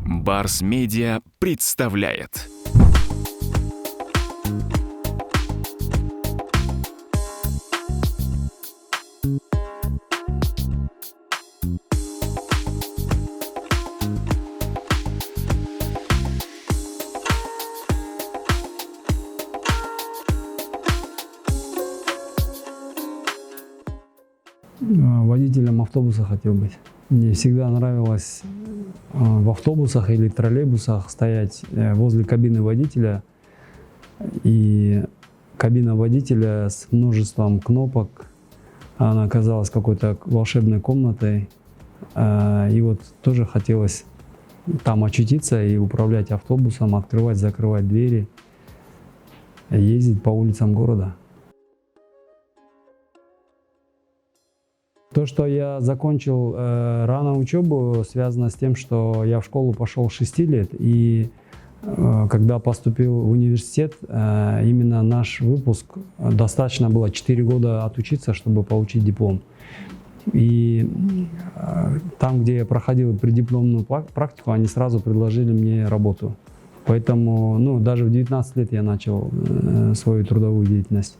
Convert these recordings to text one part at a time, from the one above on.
Барс Медиа представляет. Водителем автобуса хотел быть. Мне всегда нравилось в автобусах или троллейбусах стоять возле кабины водителя. И кабина водителя с множеством кнопок, она оказалась какой-то волшебной комнатой. И вот тоже хотелось там очутиться и управлять автобусом, открывать, закрывать двери, ездить по улицам города. То, что я закончил рано учебу, связано с тем, что я в школу пошел с 6 лет, и когда поступил в университет, именно наш выпуск, достаточно было 4 года отучиться, чтобы получить диплом. И там, где я проходил преддипломную практику, они сразу предложили мне работу. Поэтому даже в 19 лет я начал свою трудовую деятельность.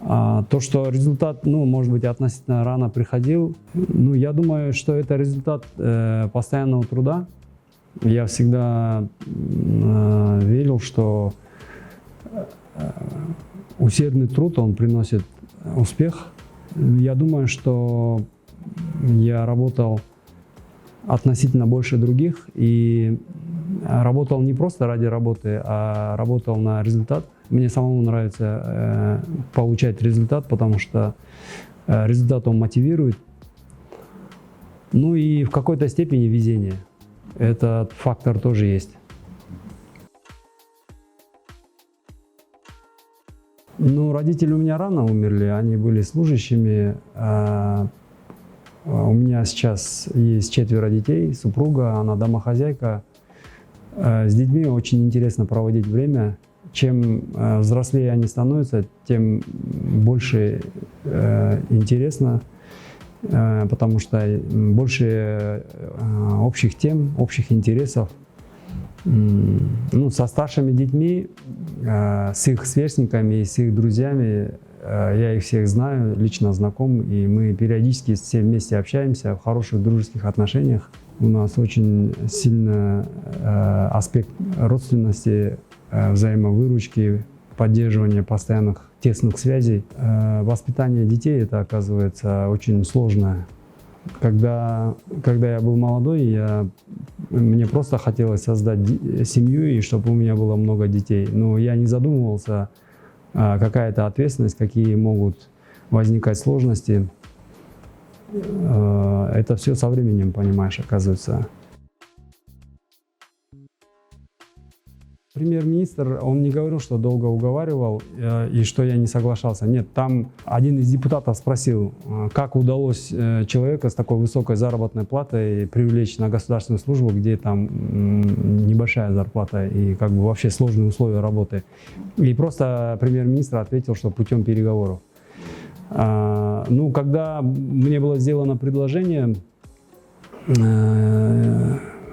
То, что результат, может быть, относительно рано приходил, я думаю, что это результат постоянного труда. Я всегда верил, что усердный труд, он приносит успех. Я думаю, что я работал относительно больше других и работал не просто ради работы, а работал на результат. Мне самому нравится получать результат, потому что результат он мотивирует. И в какой-то степени везение. Этот фактор тоже есть. Родители у меня рано умерли, они были служащими. У меня сейчас есть 4 детей, супруга, она домохозяйка. С детьми очень интересно проводить время. Чем взрослее они становятся, тем больше интересно, потому что больше общих тем, общих интересов. Со старшими детьми, с их сверстниками и с их друзьями, я их всех знаю, лично знаком, и мы периодически все вместе общаемся в хороших дружеских отношениях. У нас очень сильный аспект родственности, взаимовыручки, поддерживания постоянных тесных связей. Воспитание детей — это, оказывается, очень сложно. Когда я был молодой, мне просто хотелось создать семью и чтобы у меня было много детей. Но я не задумывался, какая это ответственность, какие могут возникать сложности. Это все со временем, понимаешь, оказывается. Премьер-министр, он не говорил, что долго уговаривал и что я не соглашался. Нет, там один из депутатов спросил, как удалось человека с такой высокой заработной платой привлечь на государственную службу, где там небольшая зарплата и вообще сложные условия работы. И просто премьер-министр ответил, что путем переговоров. Когда мне было сделано предложение,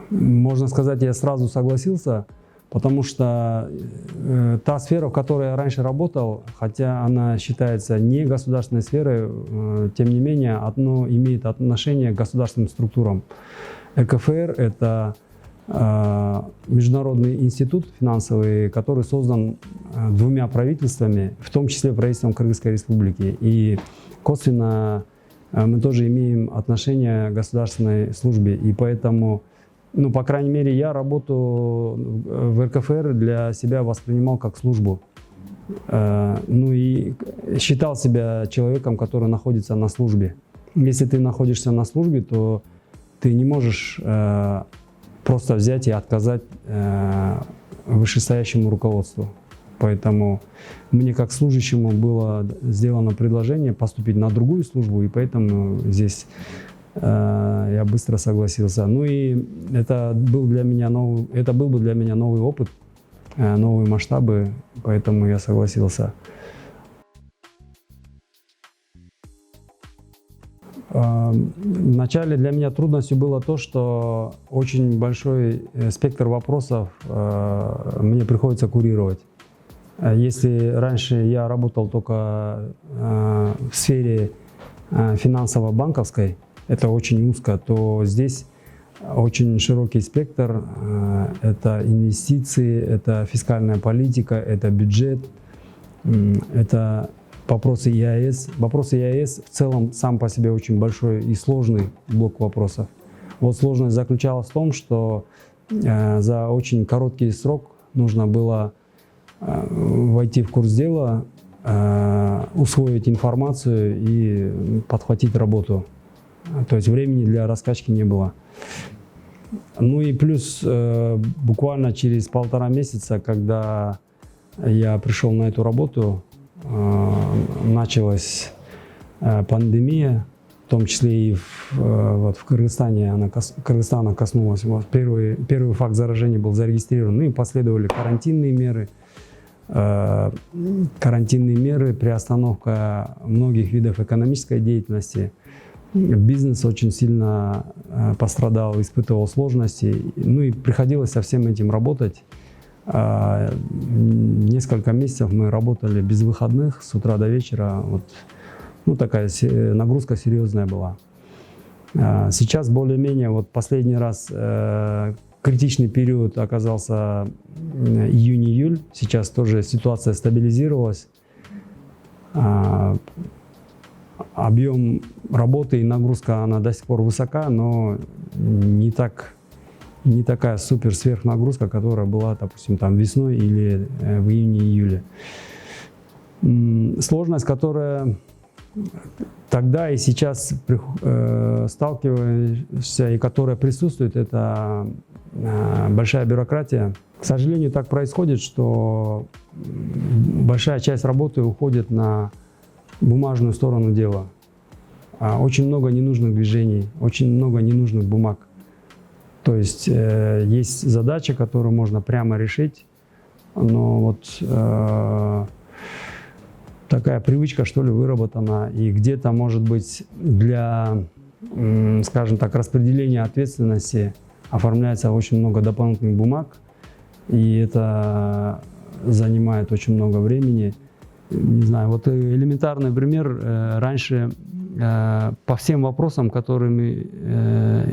можно сказать, я сразу согласился. Потому что та сфера, в которой я раньше работал, хотя она считается не государственной сферой, тем не менее, одно имеет отношение к государственным структурам. ЭКФР — это международный институт финансовый, который создан 2 правительствами, в том числе правительством Кыргызской республики. И косвенно мы тоже имеем отношение к государственной службе. И поэтому, по крайней мере, я работу в РКФР для себя воспринимал как службу. И считал себя человеком, который находится на службе. Если ты находишься на службе, то ты не можешь просто взять и отказать вышестоящему руководству. Поэтому мне как служащему было сделано предложение поступить на другую службу, и поэтому здесь я быстро согласился. И это был бы для меня новый опыт, новые масштабы, поэтому я согласился. Вначале для меня трудностью было то, что очень большой спектр вопросов мне приходится курировать. Если раньше я работал только в сфере финансово-банковской, это очень узко, то здесь очень широкий спектр. Это инвестиции, это фискальная политика, это бюджет, это вопросы ЕАЭС. Вопросы ЕАЭС в целом сам по себе очень большой и сложный блок вопросов. Вот сложность заключалась в том, что за очень короткий срок нужно было войти в курс дела, усвоить информацию и подхватить работу. То есть времени для раскачки не было. Ну и плюс буквально через 1,5 месяца, когда я пришел на эту работу, началась пандемия, в том числе и в Кыргызстане. Кыргызстана коснулась. Вот первый факт заражения был зарегистрирован. Ну и последовали карантинные меры. Приостановка многих видов экономической деятельности. Бизнес очень сильно пострадал, испытывал сложности. Ну и приходилось со всем этим работать. Несколько месяцев мы работали без выходных, с утра до вечера. Вот, ну, такая нагрузка серьезная была. Сейчас более-менее, вот последний раз критичный период оказался июнь-июль. Сейчас тоже ситуация стабилизировалась. Объем работы и нагрузка, она до сих пор высока, но не такая супер сверхнагрузка, которая была, допустим, там весной или в июне-июле. Сложность, которая тогда и сейчас сталкиваешься и которая присутствует, это большая бюрократия. К сожалению, так происходит, что большая часть работы уходит на бумажную сторону дела. Очень много ненужных движений, очень много ненужных бумаг. То есть есть задачи, которые можно прямо решить, но вот такая привычка, что ли, выработана, и где-то, может быть, для, скажем так, распределения ответственности оформляется очень много дополнительных бумаг, и это занимает очень много времени. Не знаю, вот элементарный пример. Раньше по всем вопросам, которыми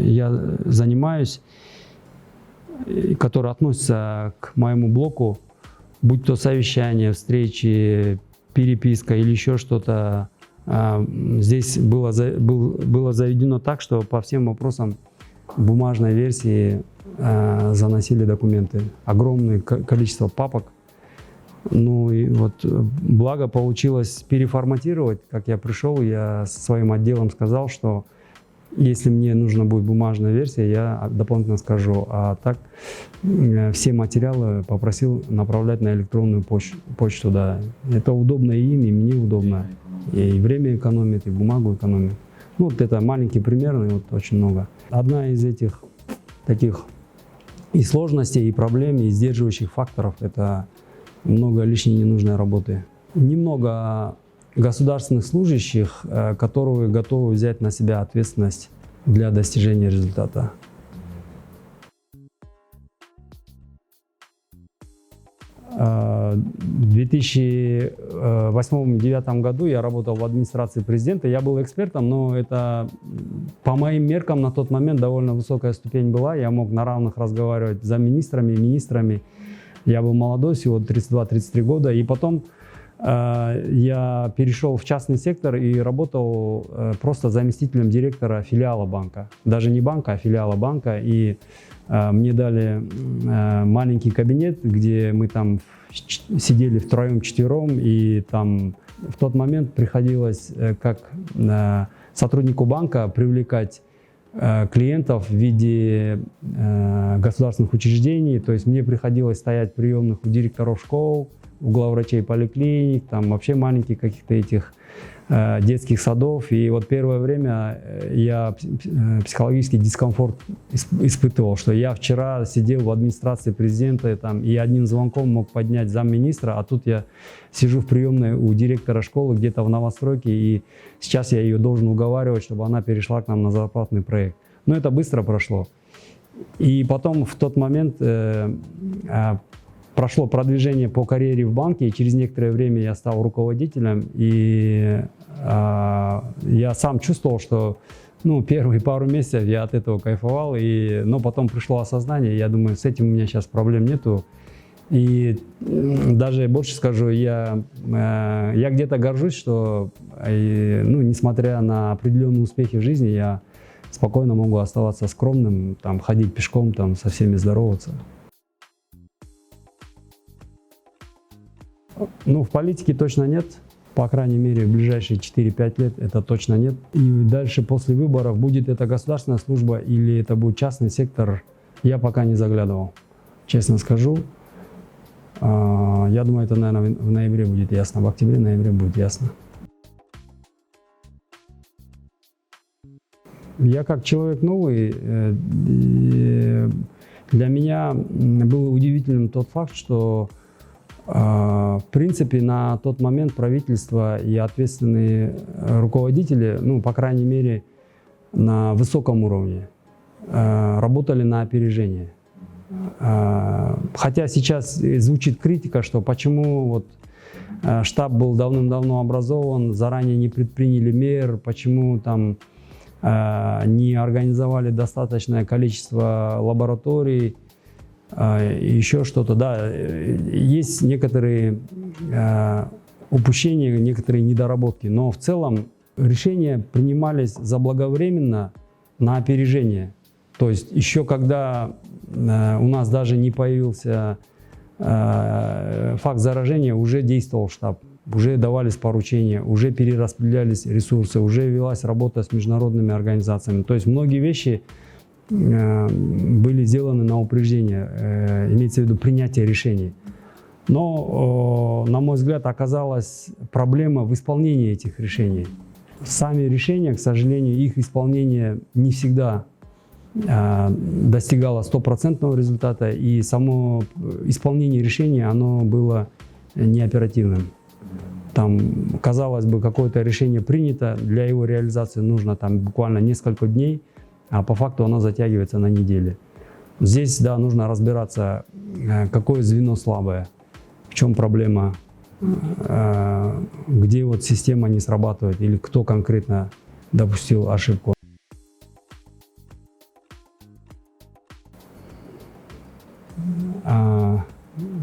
я занимаюсь, которые относятся к моему блоку, будь то совещание, встречи, переписка или еще что-то, здесь было заведено так, что по всем вопросам в бумажной версии заносили документы. Огромное количество папок. Ну и вот благо получилось переформатировать. Как я пришел, я со своим отделом сказал, что если мне нужна будет бумажная версия, я дополнительно скажу. А так все материалы попросил направлять на электронную почту. Да. Это удобно и им, и мне удобно. И время экономит, и бумагу экономит. Ну, вот это маленький пример, и вот очень много. Одна из этих таких и сложностей, и проблем, и сдерживающих факторов – это много лишней ненужной работы. Немного государственных служащих, которые готовы взять на себя ответственность для достижения результата. В 2008-2009 году я работал в администрации президента. Я был экспертом, но это по моим меркам на тот момент довольно высокая ступень была. Я мог на равных разговаривать с замминистрами, министрами. Я был молодой, всего 32-33 года. И потом я перешел в частный сектор и работал просто заместителем директора филиала банка. Даже не банка, а филиала банка. И мне дали маленький кабинет, где мы там сидели втроем-четвером. И там в тот момент приходилось как сотруднику банка привлекать клиентов в виде государственных учреждений. То есть мне приходилось стоять в приемных у директоров школ, у главврачей поликлиник, там вообще маленьких каких-то этих детских садов. И вот первое время я психологический дискомфорт испытывал, что я вчера сидел в администрации президента там, и одним звонком мог поднять замминистра, а тут я сижу в приемной у директора школы где-то в новостройке, и сейчас я ее должен уговаривать, чтобы она перешла к нам на зарплатный проект. Но это быстро прошло. И потом в тот момент прошло продвижение по карьере в банке, и через некоторое время я стал руководителем, и я сам чувствовал, что первые пару месяцев я от этого кайфовал, но потом пришло осознание, я думаю, с этим у меня сейчас проблем нету. И даже больше скажу, я где-то горжусь, что несмотря на определенные успехи в жизни, я спокойно могу оставаться скромным, там, ходить пешком, там, со всеми здороваться. В политике точно нет, по крайней мере, в ближайшие 4-5 лет это точно нет. И дальше после выборов будет это государственная служба или это будет частный сектор, я пока не заглядывал, честно скажу. Я думаю, это, наверное, в ноябре будет ясно, в октябре-ноябре будет ясно. Я как человек новый, для меня был удивительным тот факт, что в принципе на тот момент правительство и ответственные руководители, по крайней мере на высоком уровне, работали на опережение. Хотя сейчас звучит критика, что почему штаб был давным-давно образован, заранее не предприняли мер, почему там не организовали достаточное количество лабораторий, еще что-то. Да, есть некоторые упущения, некоторые недоработки, но в целом решения принимались заблаговременно на опережение. То есть еще когда у нас даже не появился факт заражения, уже действовал штаб. Уже давались поручения, уже перераспределялись ресурсы, уже велась работа с международными организациями. То есть многие вещи были сделаны на упреждение, имеется в виду принятие решений. Но, на мой взгляд, оказалась проблема в исполнении этих решений. Сами решения, к сожалению, их исполнение не всегда достигало стопроцентного результата, и само исполнение решения, оно было неоперативным. Там, казалось бы, какое-то решение принято, для его реализации нужно там буквально несколько дней, а по факту оно затягивается на недели. Здесь, да, нужно разбираться, какое звено слабое, в чем проблема, где система не срабатывает или кто конкретно допустил ошибку.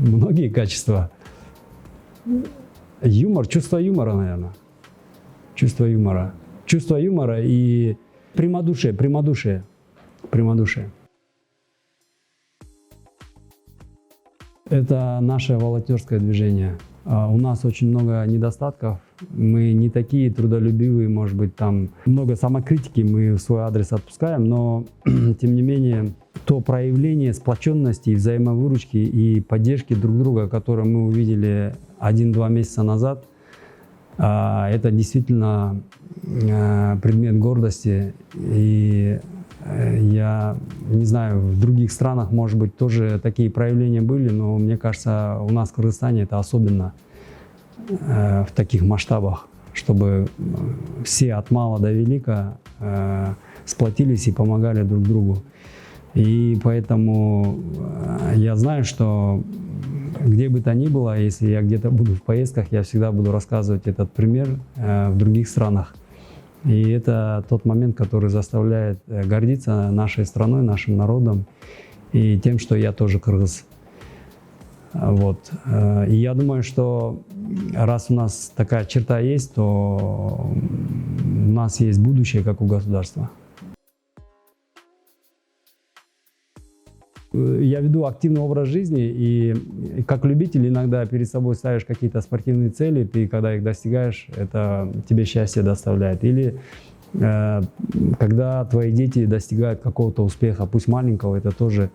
Многие качества. Юмор, чувство юмора, наверное. Чувство юмора. Чувство юмора и прямодушие. Это наше волонтерское движение. У нас очень много недостатков. Мы не такие трудолюбивые, может быть, там много самокритики мы в свой адрес отпускаем, но тем не менее то проявление сплоченности, взаимовыручки и поддержки друг друга, которое мы увидели 1-2 месяца назад, это действительно предмет гордости. И я не знаю, в других странах, может быть, тоже такие проявления были, но мне кажется, у нас в Кыргызстане это особенно в таких масштабах, чтобы все от мала до велика сплотились и помогали друг другу. И поэтому я знаю, что где бы то ни было, если я где-то буду в поездках, я всегда буду рассказывать этот пример в других странах. И это тот момент, который заставляет гордиться нашей страной, нашим народом и тем, что я тоже кыргыз. И я думаю, что раз у нас такая черта есть, то у нас есть будущее, как у государства. Я веду активный образ жизни, и как любитель иногда перед собой ставишь какие-то спортивные цели, ты когда их достигаешь, это тебе счастье доставляет. Или когда твои дети достигают какого-то успеха, пусть маленького, это тоже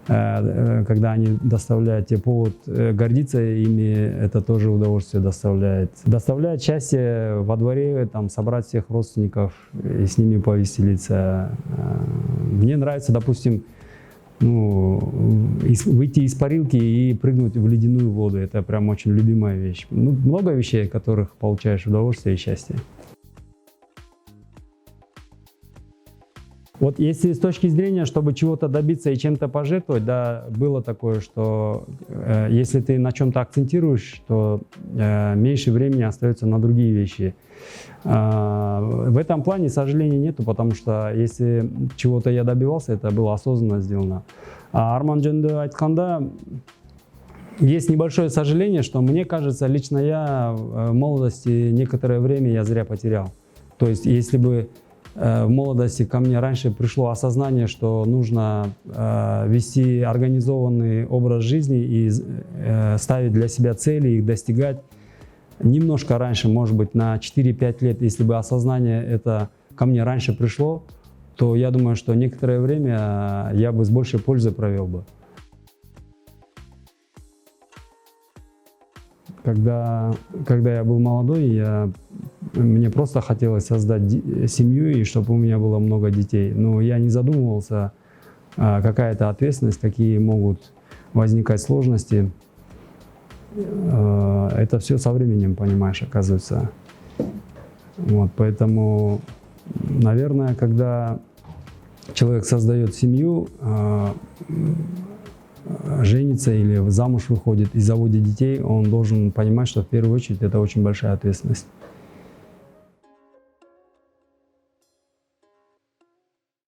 когда они доставляют тебе повод гордиться ими, это тоже удовольствие доставляет. Доставляет счастье во дворе, там, собрать всех родственников и с ними повеселиться. Мне нравится, допустим, выйти из парилки и прыгнуть в ледяную воду. Это прям очень любимая вещь. Много вещей, от которых получаешь удовольствие и счастье. Вот если с точки зрения, чтобы чего-то добиться и чем-то пожертвовать, да, было такое, что если ты на чем-то акцентируешь, то меньше времени остается на другие вещи. В этом плане сожалений нету, потому что если чего-то я добивался, это было осознанно сделано. А Арман жөнүндө айтканда, есть небольшое сожаление, что мне кажется, лично я в молодости некоторое время я зря потерял. То есть если бы в молодости ко мне раньше пришло осознание, что нужно вести организованный образ жизни и ставить для себя цели, их достигать. Немножко раньше, может быть, на 4-5 лет, если бы осознание это ко мне раньше пришло, то я думаю, что некоторое время я бы с большей пользой провел бы. Когда я был молодой, мне просто хотелось создать семью и чтобы у меня было много детей. Но я не задумывался, какая это ответственность, какие могут возникать сложности. Это все со временем, понимаешь, оказывается. Вот, поэтому, наверное, когда человек создает семью, женится или замуж выходит и заводит детей, он должен понимать, что в первую очередь это очень большая ответственность.